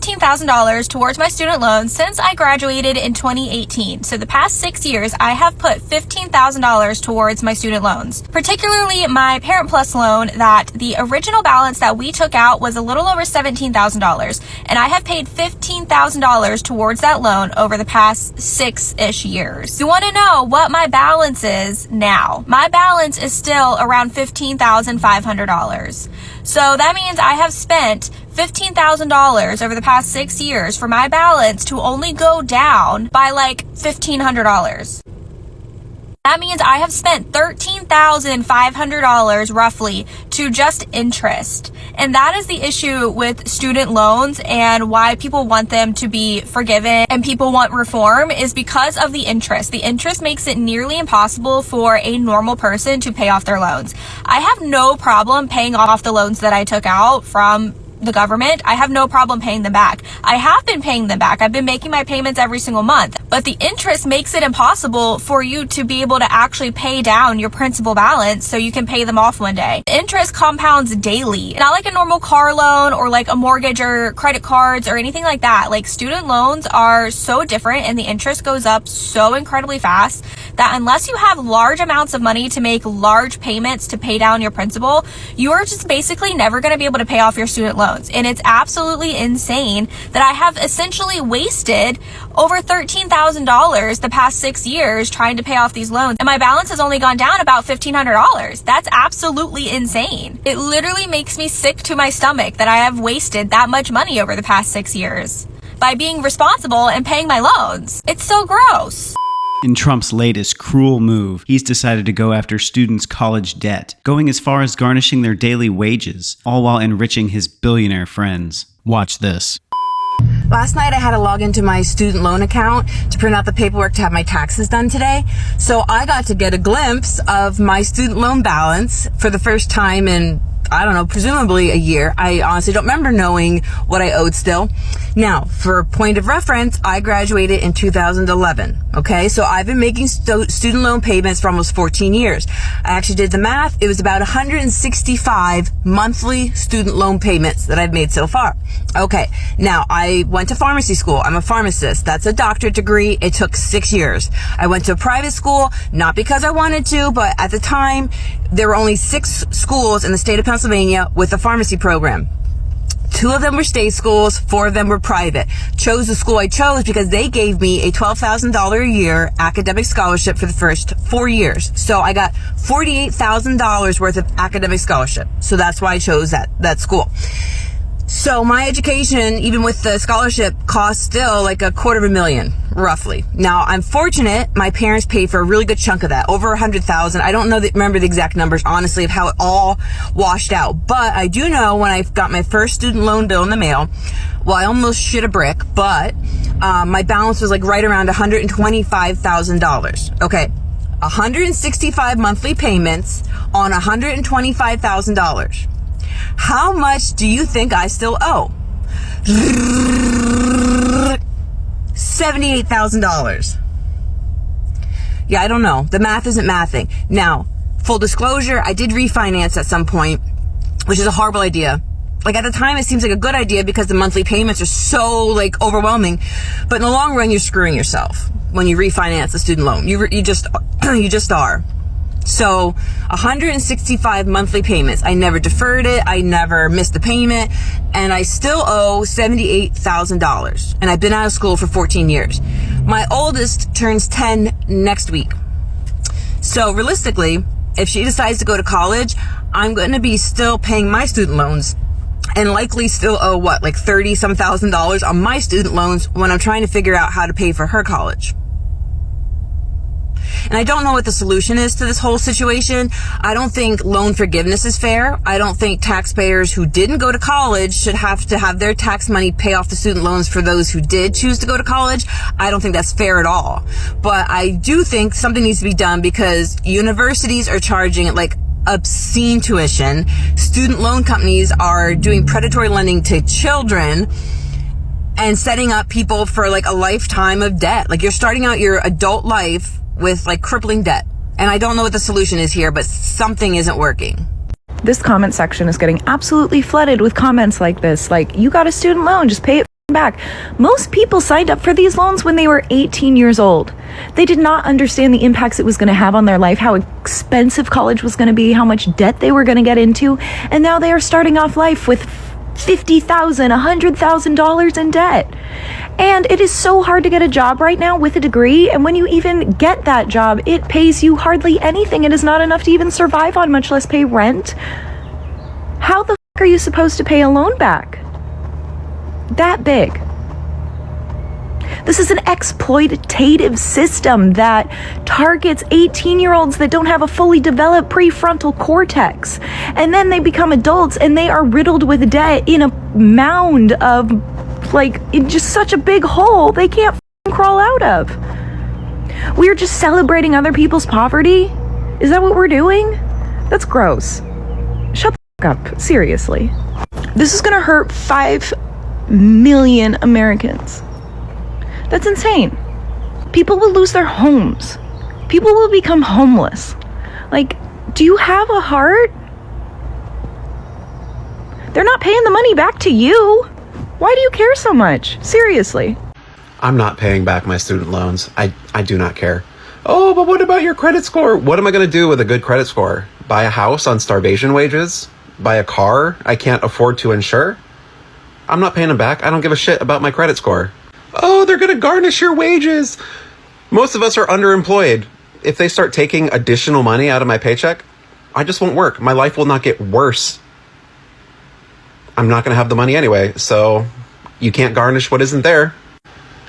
$15,000 towards my student loans since I graduated in 2018. So the past 6 years, I have put $15,000 towards my student loans, particularly my Parent Plus loan that the original balance that we took out was a little over $17,000. And I have paid $15,000 towards that loan over the past 6-ish years. You want to know what my balance is now? My balance is still around $15,500. So that means I have spent $15,000 over the past 6 years for my balance to only go down by like $1,500. That means I have spent $13,500 roughly to just interest. And that is the issue with student loans and why people want them to be forgiven and people want reform is because of the interest. The interest makes it nearly impossible for a normal person to pay off their loans. I have no problem paying off the loans that I took out from the government. I have no problem paying them back. I have been paying them back. I've been making my payments every single month, but the interest makes it impossible for you to be able to actually pay down your principal balance so you can pay them off one day. The interest compounds daily, not like a normal car loan or like a mortgage or credit cards or anything like that. Like student loans are so different and the interest goes up so incredibly fast that unless you have large amounts of money to make large payments to pay down your principal, you are just basically never going to be able to pay off your student loans. And it's absolutely insane that I have essentially wasted over $13,000 the past 6 years trying to pay off these loans. And my balance has only gone down about $1,500. That's absolutely insane. It literally makes me sick to my stomach that I have wasted that much money over the past 6 years by being responsible and paying my loans. It's so gross. In Trump's latest cruel move, he's decided to go after students' college debt, going as far as garnishing their daily wages, all while enriching his billionaire friends. Watch this. Last night I had to log into my student loan account to print out the paperwork to have my taxes done today. So I got to get a glimpse of my student loan balance for the first time in, I don't know, presumably a year. I honestly don't remember knowing what I owed still. Now, for a point of reference, I graduated in 2011. Okay, so I've been making student loan payments for almost 14 years. I actually did the math. It was about 165 monthly student loan payments that I've made so far. Okay, now I went to pharmacy school. I'm a pharmacist. That's a doctorate degree. It took 6 years. I went to a private school, not because I wanted to, but at the time, there were only 6 schools in the state of Pennsylvania with a pharmacy program. 2 of them were state schools, 4 of them were private. Chose the school I chose because they gave me a $12,000 a year academic scholarship for the first 4 years. So I got $48,000 worth of academic scholarship. So that's why I chose that school. So my education, even with the scholarship, cost still like $250,000, roughly. Now, I'm fortunate my parents paid for a really good chunk of that, over $100,000. I don't remember the exact numbers, honestly, of how it all washed out. But I do know when I got my first student loan bill in the mail, well, I almost shit a brick, but my balance was like right around $125,000. Okay, 165 monthly payments on $125,000. How much do you think I still owe? $78,000. Yeah, I don't know. The math isn't mathing. Now, full disclosure, I did refinance at some point, which is a horrible idea. Like at the time, it seems like a good idea because the monthly payments are so like overwhelming. But in the long run, you're screwing yourself when you refinance a student loan. You just are. So 165 monthly payments. I never deferred it. I never missed a payment. And I still owe $78,000. And I've been out of school for 14 years. My oldest turns 10 next week. So realistically, if she decides to go to college, I'm going to be still paying my student loans and likely still owe like $30-some thousand on my student loans when I'm trying to figure out how to pay for her college. And I don't know what the solution is to this whole situation. I don't think loan forgiveness is fair. I don't think taxpayers who didn't go to college should have to have their tax money pay off the student loans for those who did choose to go to college. I don't think that's fair at all. But I do think something needs to be done because universities are charging like obscene tuition. Student loan companies are doing predatory lending to children and setting up people for like a lifetime of debt. Like you're starting out your adult life with like crippling debt. And I don't know what the solution is here, but something isn't working. This comment section is getting absolutely flooded with comments like this. Like, you got a student loan, just pay it back. Most people signed up for these loans when they were 18 years old. They did not understand the impacts it was going to have on their life, how expensive college was going to be, how much debt they were going to get into, and now they are starting off life with $50,000, $100,000 in debt. And it is so hard to get a job right now with a degree, and when you even get that job, it pays you hardly anything. It is not enough to even survive on, much less pay rent. How the f*** are you supposed to pay a loan back? That big. This is an exploitative system that targets 18-year-olds that don't have a fully developed prefrontal cortex. And then they become adults and they are riddled with debt in a mound of, in just such a big hole they can't crawl out of. We're just celebrating other people's poverty? Is that what we're doing? That's gross. Shut the up, seriously. This is gonna hurt 5 million Americans. That's insane. People will lose their homes. People will become homeless. Do you have a heart? They're not paying the money back to you. Why do you care so much? Seriously. I'm not paying back my student loans. I do not care. Oh, but what about your credit score? What am I going to do with a good credit score? Buy a house on starvation wages? Buy a car I can't afford to insure? I'm not paying them back. I don't give a shit about my credit score. Oh, they're going to garnish your wages. Most of us are underemployed. If they start taking additional money out of my paycheck, I just won't work. My life will not get worse. I'm not going to have the money anyway, so you can't garnish what isn't there.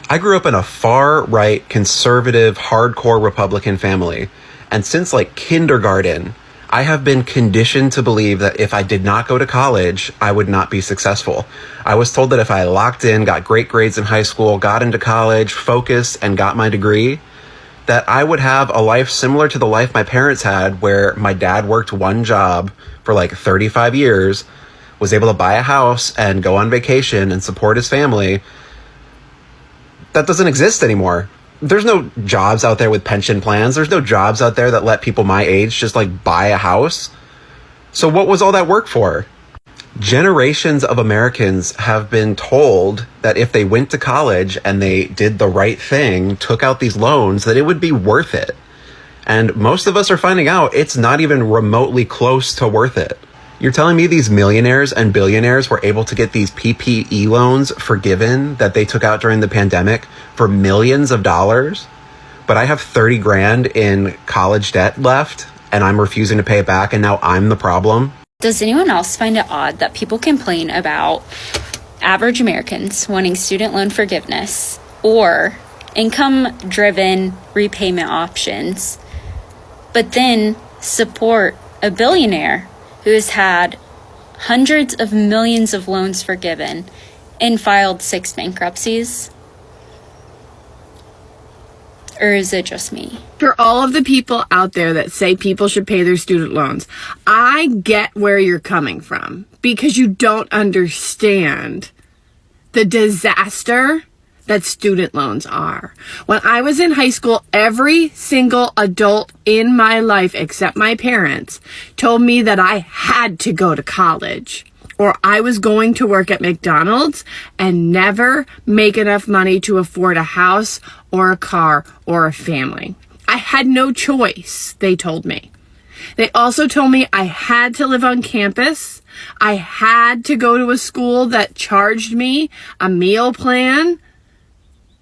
I grew up in a far-right, conservative, hardcore Republican family. And since kindergarten, I have been conditioned to believe that if I did not go to college, I would not be successful. I was told that if I locked in, got great grades in high school, got into college, focused, and got my degree, that I would have a life similar to the life my parents had, where my dad worked one job for 35 years, was able to buy a house and go on vacation and support his family. That doesn't exist anymore. There's no jobs out there with pension plans. There's no jobs out there that let people my age just buy a house. So what was all that work for? Generations of Americans have been told that if they went to college and they did the right thing, took out these loans, that it would be worth it. And most of us are finding out it's not even remotely close to worth it. You're telling me these millionaires and billionaires were able to get these PPE loans forgiven that they took out during the pandemic for millions of dollars, but I have 30 grand in college debt left and I'm refusing to pay it back, and now I'm the problem? Does anyone else find it odd that people complain about average Americans wanting student loan forgiveness or income-driven repayment options, but then support a billionaire who has had hundreds of millions of loans forgiven and filed 6 bankruptcies? Or is it just me? For all of the people out there that say people should pay their student loans, I get where you're coming from, because you don't understand the disaster that student loans are. When I was in high school, every single adult in my life, except my parents, told me that I had to go to college, or I was going to work at McDonald's and never make enough money to afford a house or a car or a family. I had no choice, they told me. They also told me I had to live on campus. I had to go to a school that charged me a meal plan,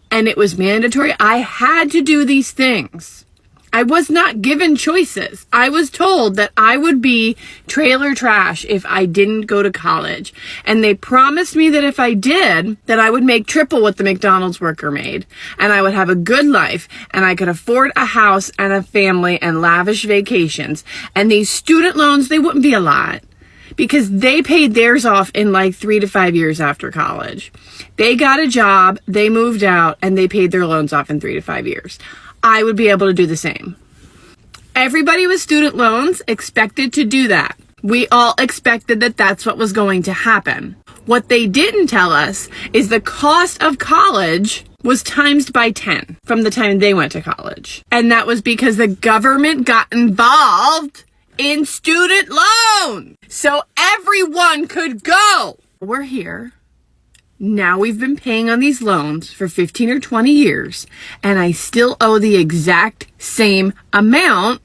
and it was mandatory. I had to do these things. I was not given choices. I was told that I would be trailer trash if I didn't go to college. And they promised me that if I did, that I would make triple what the McDonald's worker made. And I would have a good life. And I could afford a house and a family and lavish vacations. And these student loans, they wouldn't be a lot, because they paid theirs off in 3 to 5 years after college. They got a job, they moved out, and they paid their loans off in 3 to 5 years. I would be able to do the same. Everybody with student loans expected to do that. We all expected that that's what was going to happen. What they didn't tell us is the cost of college was times by 10 from the time they went to college. And that was because the government got involved in student loans, so everyone could go. We're here Now we've been paying on these loans for 15 or 20 years, and I still owe the exact same amount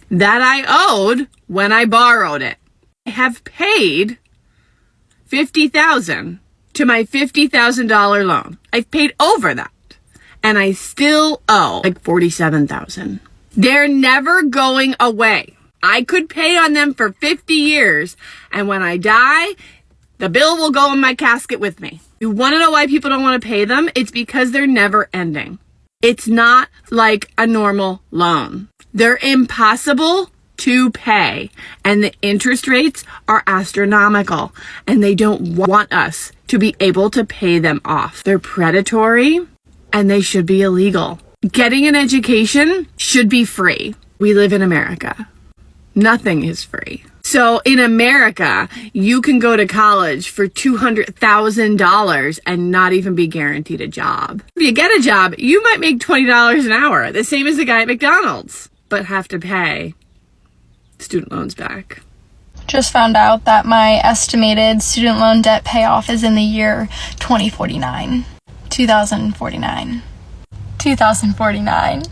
that I owed when I borrowed it. I have paid $50,000 to my $50,000 loan. I've paid over that, and I still owe like $47,000. They're never going away. I could pay on them for 50 years, and when I die, the bill will go in my casket with me. You want to know why people don't want to pay them? It's because they're never ending. It's not like a normal loan. They're impossible to pay, and the interest rates are astronomical, and they don't want us to be able to pay them off. They're predatory, and they should be illegal. Getting an education should be free. We live in America. Nothing is free. So in America, you can go to college for $200,000 and not even be guaranteed a job. If you get a job, you might make $20 an hour, the same as the guy at McDonald's, but have to pay student loans back. Just found out that my estimated student loan debt payoff is in the year 2049. 2049. 2049.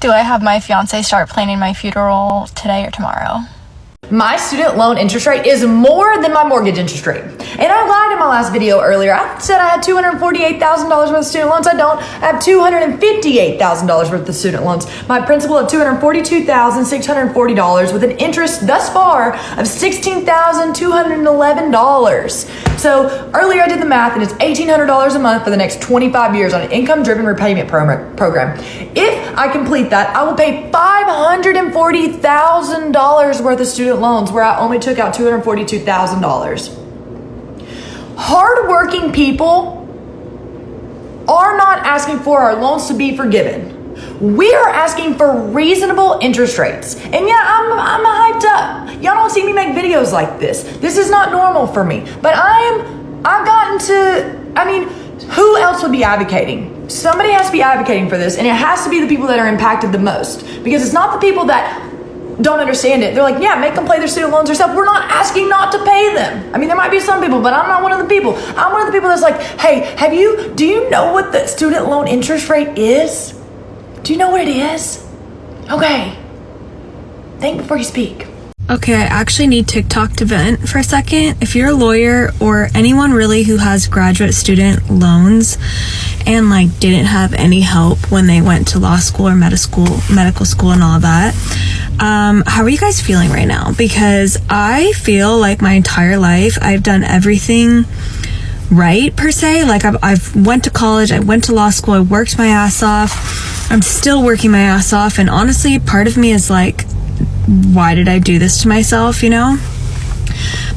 Do I have my fiance start planning my funeral today or tomorrow? My student loan interest rate is more than my mortgage interest rate. And I lied in my last video earlier. I said I had $248,000 worth of student loans. I don't. I have $258,000 worth of student loans. My principal of $242,640 with an interest thus far of $16,211. So earlier I did the math, and it's $1,800 a month for the next 25 years on an income-driven repayment program. If I complete that, I will pay $540,000 worth of student loans where I only took out $242,000. Hardworking people are not asking for our loans to be forgiven. We are asking for reasonable interest rates. And yeah, I'm hyped up. Y'all don't see me make videos like this. This is not normal for me. But who else would be advocating? Somebody has to be advocating for this, and it has to be the people that are impacted the most. Because it's not the people that don't understand it. They're like, yeah, make them pay their student loans themselves. We're not asking not to pay them. I mean, there might be some people, but I'm not one of the people. I'm one of the people that's like, hey, do you know what the student loan interest rate is? Do you know what it is? Okay. Think before you speak. Okay, I actually need TikTok to vent for a second. If you're a lawyer or anyone really who has graduate student loans and didn't have any help when they went to law school or medical school and all that, how are you guys feeling right now? Because I feel like my entire life I've done everything right, per se. I've went to college, I went to law school, I worked my ass off. I'm still working my ass off, and honestly, part of me is like, why did I do this to myself, you know?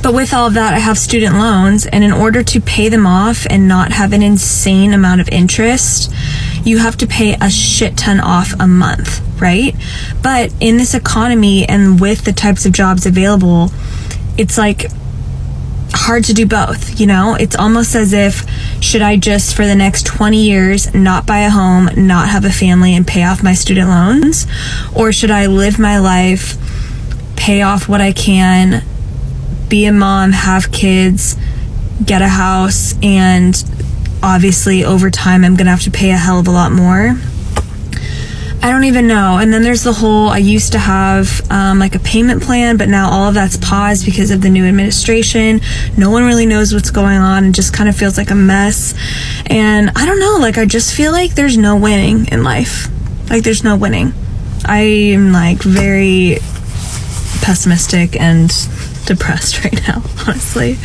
But with all of that, I have student loans, and in order to pay them off and not have an insane amount of interest, you have to pay a shit ton off a month, right? But in this economy and with the types of jobs available, it's hard to do both, you know? It's almost as if, should I just for the next 20 years not buy a home, not have a family, and pay off my student loans? Or should I live my life, pay off what I can, be a mom, have kids, get a house, and obviously over time I'm gonna have to pay a hell of a lot more? I don't even know. And then there's the whole, I used to have a payment plan, but now all of that's paused because of the new administration. No one really knows what's going on. It just kind of feels like a mess. And I don't know, I just feel like there's no winning in life. There's no winning. I am very pessimistic and depressed right now, honestly.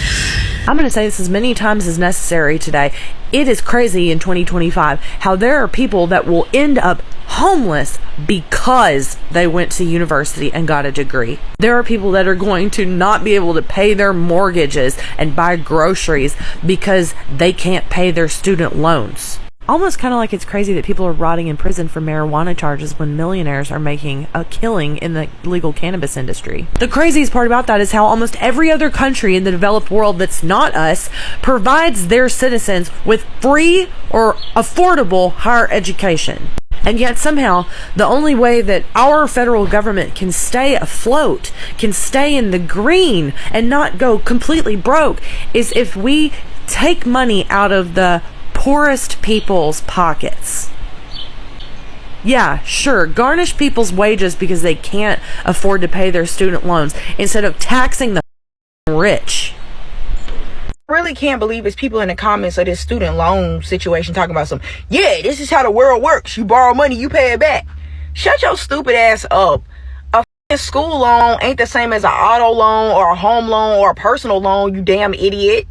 I'm going to say this as many times as necessary today. It is crazy in 2025 how there are people that will end up homeless because they went to university and got a degree. There are people that are going to not be able to pay their mortgages and buy groceries because they can't pay their student loans. Almost kind of like it's crazy that people are rotting in prison for marijuana charges when millionaires are making a killing in the legal cannabis industry. The craziest part about that is how almost every other country in the developed world that's not us provides their citizens with free or affordable higher education. And yet somehow the only way that our federal government can stay afloat, can stay in the green and not go completely broke, is if we take money out of the poorest people's pockets. Yeah, sure, garnish people's wages because they can't afford to pay their student loans instead of taxing the rich. I really can't believe it's people in the comments of this student loan situation talking about yeah, this is how the world works. You borrow money, you pay it back. Shut your stupid ass up. A school loan ain't the same as an auto loan or a home loan or a personal loan, you damn idiot.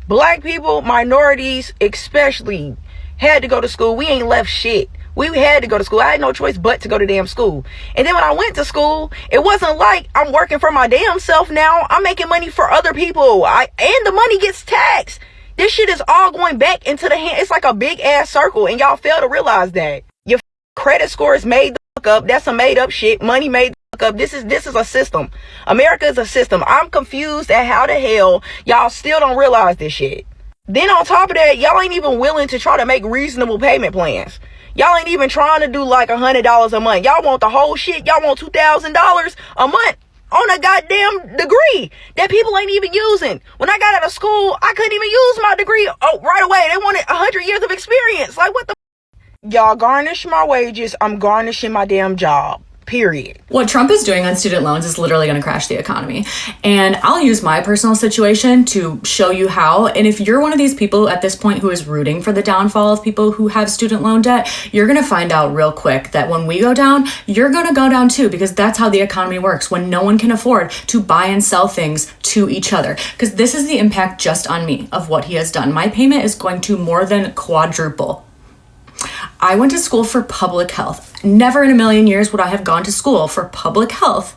Black people, minorities especially, had to go to school. We ain't left shit. We had to go to school. I had no choice but to go to damn school. And then when I went to school, it wasn't like I'm working for my damn self now. I'm making money for other people. And the money gets taxed. This shit is all going back into the hand. It's like a big ass circle, and y'all fail to realize that. Your credit score is made the fuck up. That's some made up shit. Money made the fuck up. This is a system. America is a system. I'm confused at how the hell y'all still don't realize this shit. Then on top of that, y'all ain't even willing to try to make reasonable payment plans. Y'all ain't even trying to do like $100 a month. Y'all want the whole shit. Y'all want $2,000 a month on a goddamn degree that people ain't even using. When I got out of school, I couldn't even use my degree right away. They wanted 100 years of experience. Like, what the y'all garnish my wages. I'm garnishing my damn job. Period. What Trump is doing on student loans is literally going to crash the economy. And I'll use my personal situation to show you how. And if you're one of these people at this point who is rooting for the downfall of people who have student loan debt, you're going to find out real quick that when we go down, you're going to go down too, because that's how the economy works when no one can afford to buy and sell things to each other. Because this is the impact just on me of what he has done. My payment is going to more than quadruple. I went to school for public health. Never in a million years would I have gone to school for public health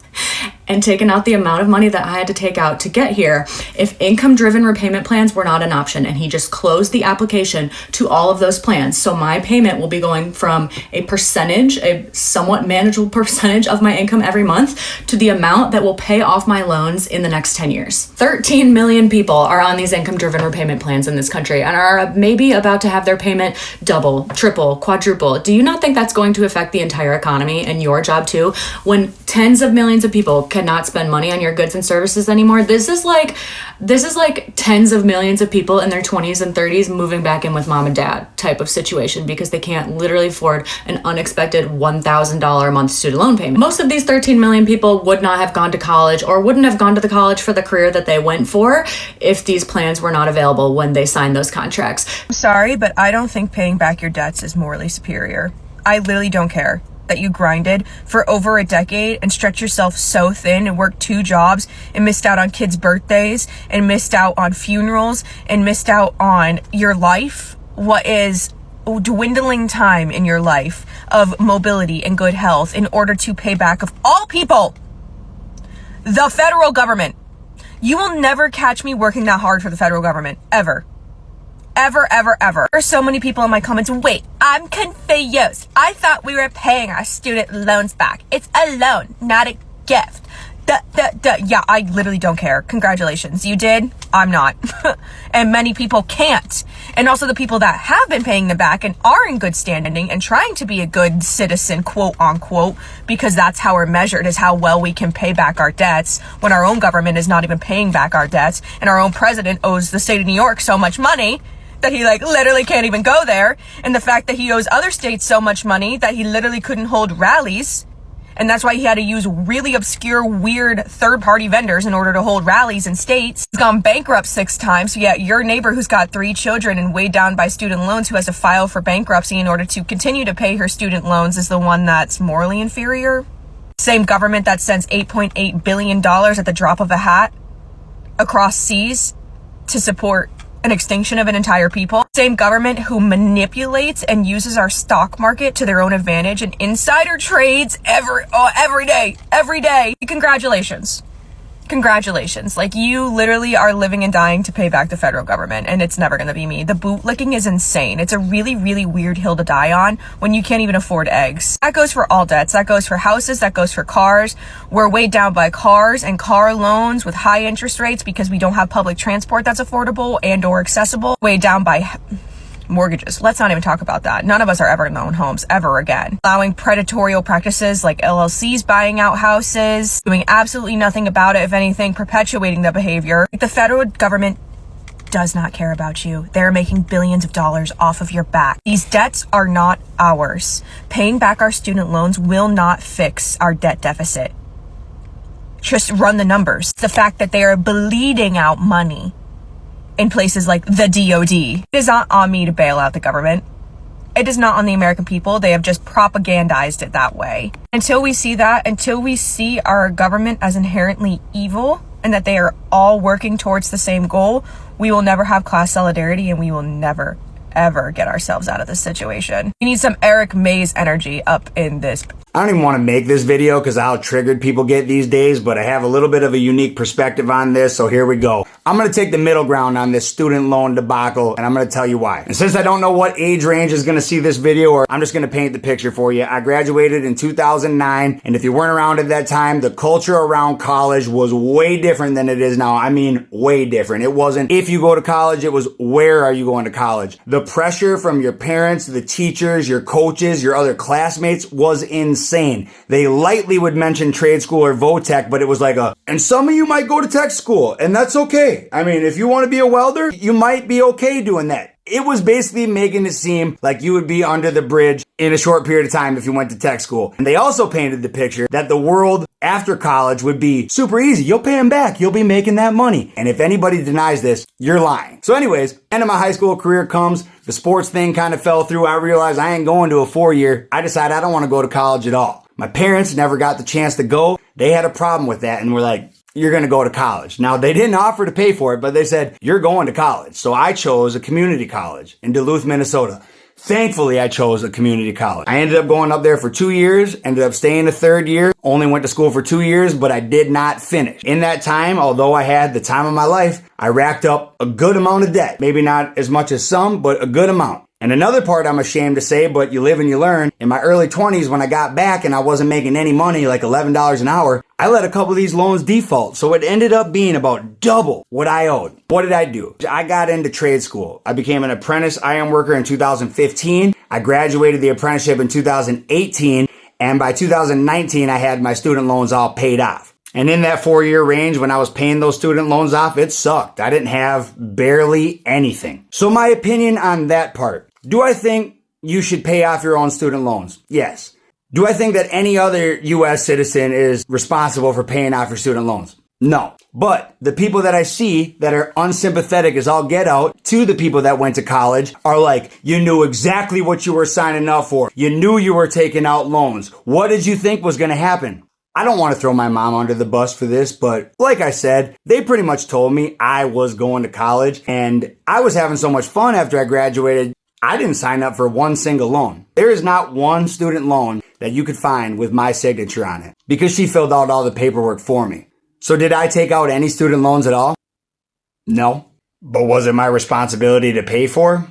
and taken out the amount of money that I had to take out to get here if income-driven repayment plans were not an option. And he just closed the application to all of those plans. So my payment will be going from a percentage, a somewhat manageable percentage of my income every month, to the amount that will pay off my loans in the next 10 years. 13 million people are on these income-driven repayment plans in this country and are maybe about to have their payment double, triple, quadruple. Do you not think that's going to affect the entire economy and your job too? When tens of millions of people cannot spend money on your goods and services anymore. This is like tens of millions of people in their 20s and 30s moving back in with mom and dad type of situation because they can't literally afford an unexpected $1,000 a month student loan payment. Most of these 13 million people would not have gone to college or wouldn't have gone to the college for the career that they went for if these plans were not available when they signed those contracts. I'm sorry, but I don't think paying back your debts is morally superior. I literally don't care that you grinded for over a decade and stretched yourself so thin and worked 2 jobs and missed out on kids' birthdays and missed out on funerals and missed out on your life, what is dwindling time in your life of mobility and good health in order to pay back, of all people, the federal government. You will never catch me working that hard for the federal government, ever. Ever, ever, ever. There's so many people in my comments. Wait, I'm confused. I thought we were paying our student loans back. It's a loan, not a gift. Yeah, I literally don't care. Congratulations. You did. I'm not. And many people can't. And also the people that have been paying them back and are in good standing and trying to be a good citizen, quote unquote, because that's how we're measured, is how well we can pay back our debts when our own government is not even paying back our debts and our own president owes the state of New York so much money that he literally can't even go there. And the fact that he owes other states so much money that he literally couldn't hold rallies. And that's why he had to use really obscure, weird third-party vendors in order to hold rallies in states. He's gone bankrupt 6 times. So yeah, your neighbor who's got 3 children and weighed down by student loans, who has to file for bankruptcy in order to continue to pay her student loans, is the one that's morally inferior. Same government that sends $8.8 billion at the drop of a hat across seas to support an extinction of an entire people. Same government who manipulates and uses our stock market to their own advantage and insider trades every day. Congratulations. You literally are living and dying to pay back the federal government, and it's never going to be me. The bootlicking is insane. It's a really, really weird hill to die on when you can't even afford eggs. That goes for all debts. That goes for houses. That goes for cars. We're weighed down by cars and car loans with high interest rates because we don't have public transport that's affordable and or accessible. Weighed down by mortgages. Let's not even talk about that. None of us are ever going to own homes ever again. Allowing predatory practices like LLCs buying out houses, doing absolutely nothing about it, if anything, perpetuating the behavior. The federal government does not care about you. They're making billions of dollars off of your back. These debts are not ours. Paying back our student loans will not fix our debt deficit. Just run the numbers. The fact that they are bleeding out money in places like the DOD. It is not on me to bail out the government. It is not on the American people. They have just propagandized it that way. Until we see that, until we see our government as inherently evil and that they are all working towards the same goal, we will never have class solidarity and we will never, ever get ourselves out of this situation. We need some Eric Mays energy up in this. I don't even want to make this video because of how triggered people get these days, but I have a little bit of a unique perspective on this, so here we go. I'm going to take the middle ground on this student loan debacle, and I'm going to tell you why. And since I don't know what age range is going to see this video, or I'm just going to paint the picture for you. I graduated in 2009, and if you weren't around at that time, the culture around college was way different than it is now. I mean, way different. It wasn't if you go to college, it was where are you going to college? The pressure from your parents, the teachers, your coaches, your other classmates was insane. They lightly would mention trade school or VOTech, but it was like and some of you might go to tech school, and that's okay. I mean, if you want to be a welder, you might be okay doing that. It was basically making it seem like you would be under the bridge in a short period of time if you went to tech school. And they also painted the picture that the world after college would be super easy. You'll pay them back. You'll be making that money. And if anybody denies this, you're lying. So anyways, end of my high school career comes. The sports thing kind of fell through. I realized I ain't going to a 4-year. I decided I don't want to go to college at all. My parents never got the chance to go. They had a problem with that and were like, you're going to go to college. Now, they didn't offer to pay for it, but they said, you're going to college. So I chose a community college in Duluth, Minnesota. Thankfully, I chose a community college. I ended up going up there for 2 years, ended up staying the third year, only went to school for 2 years, but I did not finish. In that time, although I had the time of my life, I racked up a good amount of debt. Maybe not as much as some, but a good amount. And another part I'm ashamed to say, but you live and you learn, in my early 20s when I got back and I wasn't making any money, like $11 an hour, I let a couple of these loans default. So it ended up being about double what I owed. What did I do? I got into trade school. I became an apprentice iron worker in 2015. I graduated the apprenticeship in 2018. And by 2019, I had my student loans all paid off. And in that 4-year range, when I was paying those student loans off, it sucked. I didn't have barely anything. So my opinion on that part. Do I think you should pay off your own student loans? Yes. Do I think that any other U.S. citizen is responsible for paying off your student loans? No. But the people that I see that are unsympathetic as all get out to the people that went to college are like, you knew exactly what you were signing up for. You knew you were taking out loans. What did you think was going to happen? I don't want to throw my mom under the bus for this, but like I said, they pretty much told me I was going to college and I was having so much fun after I graduated. I didn't sign up for one single loan. There is not one student loan that you could find with my signature on it because she filled out all the paperwork for me. So did I take out any student loans at all? No. But was it my responsibility to pay for?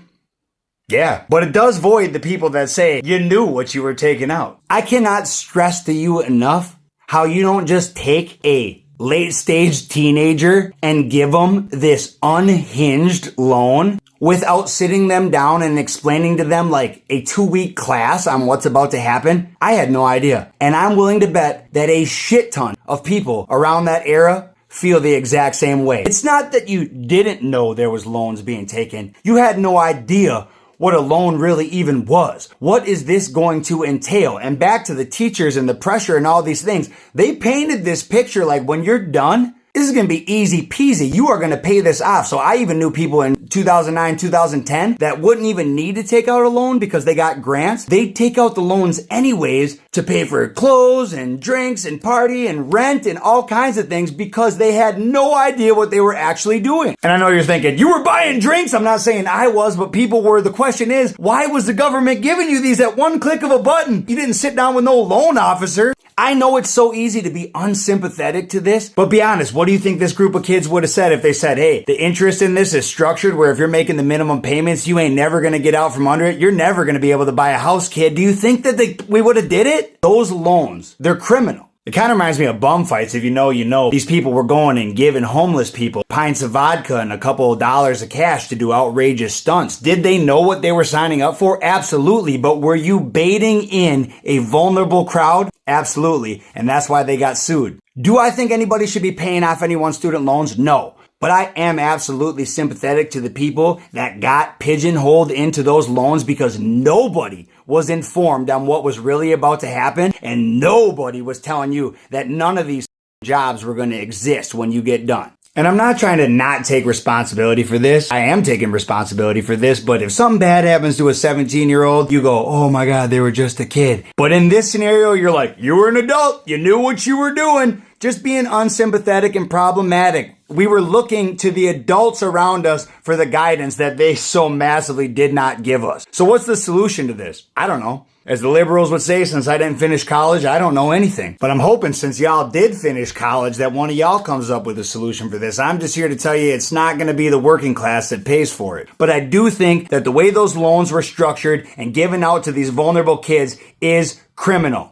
Yeah. But it does void the people that say you knew what you were taking out. I cannot stress to you enough how you don't just take a late stage teenager and give them this unhinged loan without sitting them down and explaining to them like a 2-week class on what's about to happen. I had no idea. And I'm willing to bet that a shit ton of people around that era feel the exact same way. It's not that you didn't know there was loans being taken. You had no idea what a loan really even was. What is this going to entail? And back to the teachers and the pressure and all these things. They painted this picture like when you're done, this is going to be easy peasy. You are going to pay this off. So I even knew people in 2009, 2010 that wouldn't even need to take out a loan because they got grants. They'd take out the loans anyways to pay for clothes and drinks and party and rent and all kinds of things because they had no idea what they were actually doing. And I know you're thinking, you were buying drinks. I'm not saying I was, but people were. The question is, why was the government giving you these at one click of a button? You didn't sit down with no loan officer. I know it's so easy to be unsympathetic to this, but be honest, what do you think this group of kids would have said if they said, hey, the interest in this is structured where if you're making the minimum payments, you ain't never going to get out from under it. You're never going to be able to buy a house, kid. Do you think that we would have did it? Those loans, they're criminal. It kind of reminds me of bum fights. If you know, you know. These people were going and giving homeless people pints of vodka and a couple of dollars of cash to do outrageous stunts. Did they know what they were signing up for? Absolutely. But were you baiting in a vulnerable crowd? Absolutely. And that's why they got sued. Do I think anybody should be paying off anyone's student loans? No. But I am absolutely sympathetic to the people that got pigeonholed into those loans because nobody was informed on what was really about to happen, and nobody was telling you that none of these jobs were going to exist when you get done. And I'm not trying to not take responsibility for this. I am taking responsibility for this, but if something bad happens to a 17-year-old, you go, oh my God, they were just a kid. But in this scenario, you're like, you were an adult. You knew what you were doing. Just being unsympathetic and problematic. We were looking to the adults around us for the guidance that they so massively did not give us. So what's the solution to this? I don't know. As the liberals would say, since I didn't finish college, I don't know anything. But I'm hoping since y'all did finish college that one of y'all comes up with a solution for this. I'm just here to tell you it's not going to be the working class that pays for it. But I do think that the way those loans were structured and given out to these vulnerable kids is criminal.